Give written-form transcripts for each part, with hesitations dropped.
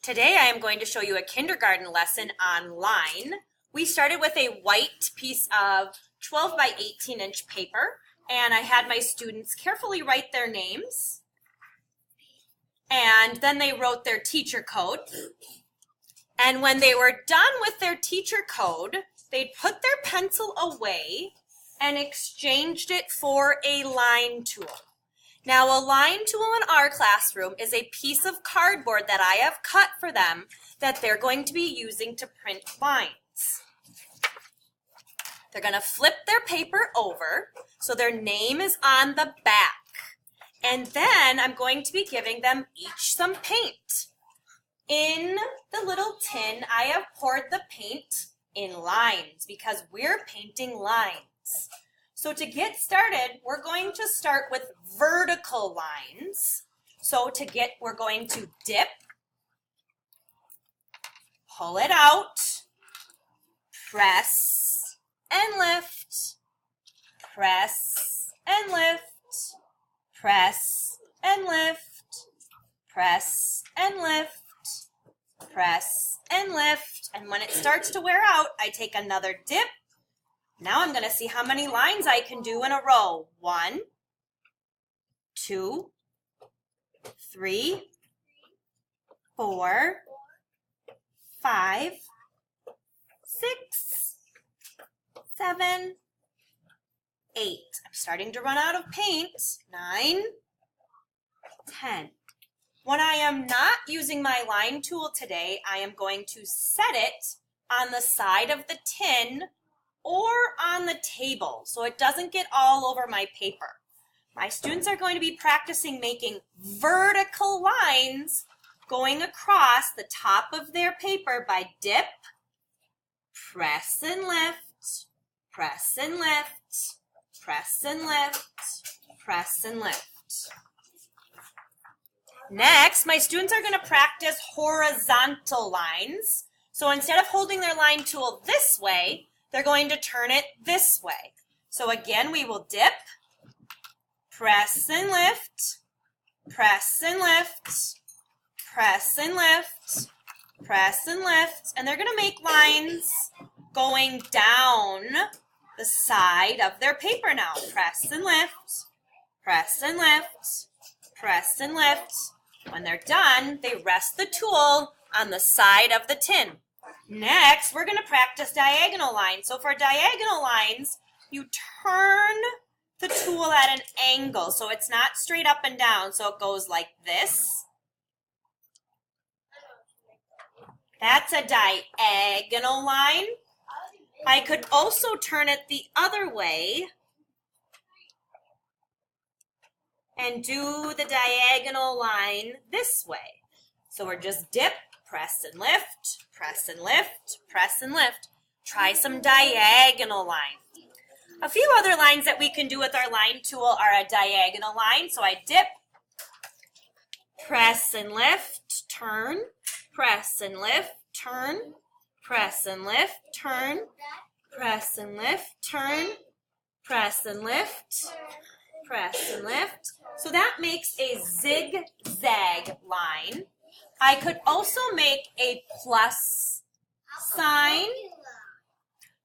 Today I am going to show you a kindergarten lesson online. We started with a white piece of 12 by 18 inch paper, and I had my students carefully write their names, and then they wrote their teacher code. And when they were done with their teacher code, they'd put their pencil away and exchanged it for a line tool. Now, a line tool in our classroom is a piece of cardboard that I have cut for them that they're going to be using to print lines. They're going to flip their paper over so their name is on the back. And then I'm going to be giving them each some paint. In the little tin, I have poured the paint in lines because we're painting lines. So to get started, we're going to start with vertical lines. So we're going to dip, pull it out, press and lift, press and lift, press and lift, press and lift, press and lift. And when it starts to wear out, I take another dip. Now I'm going to see how many lines I can do in a row. 1, 2, 3, 4, 5, 6, 7, 8. I'm starting to run out of paint. 9, 10. When I am not using my line tool today, I am going to set it on the side of the tin or on the table so it doesn't get all over my paper. My students are going to be practicing making vertical lines going across the top of their paper by dip, press and lift, press and lift, press and lift, press and lift. Next, my students are going to practice horizontal lines. So instead of holding their line tool this way, they're going to turn it this way. So again, we will dip, press and lift, press and lift, press and lift, press and lift. And they're going to make lines going down the side of their paper now. Press and lift, press and lift, press and lift. When they're done, they rest the tool on the side of the tin. Next, we're going to practice diagonal lines. So for diagonal lines, you turn the tool at an angle. So it's not straight up and down. So it goes like this. That's a diagonal line. I could also turn it the other way and do the diagonal line this way. So we're just dip, press and lift, press and lift, press and lift. Try some diagonal lines. A few other lines that we can do with our line tool are a diagonal line. So I dip, press and lift, turn, press and lift, turn, press and lift, turn, press and lift, turn, press and lift, press and lift. So that makes a zigzag line. I could also make a plus sign,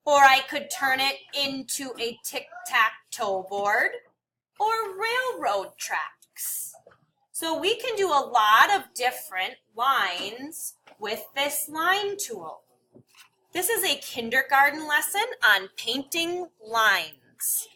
or I could turn it into a tic-tac-toe board or railroad tracks. So we can do a lot of different lines with this line tool. This is a kindergarten lesson on painting lines.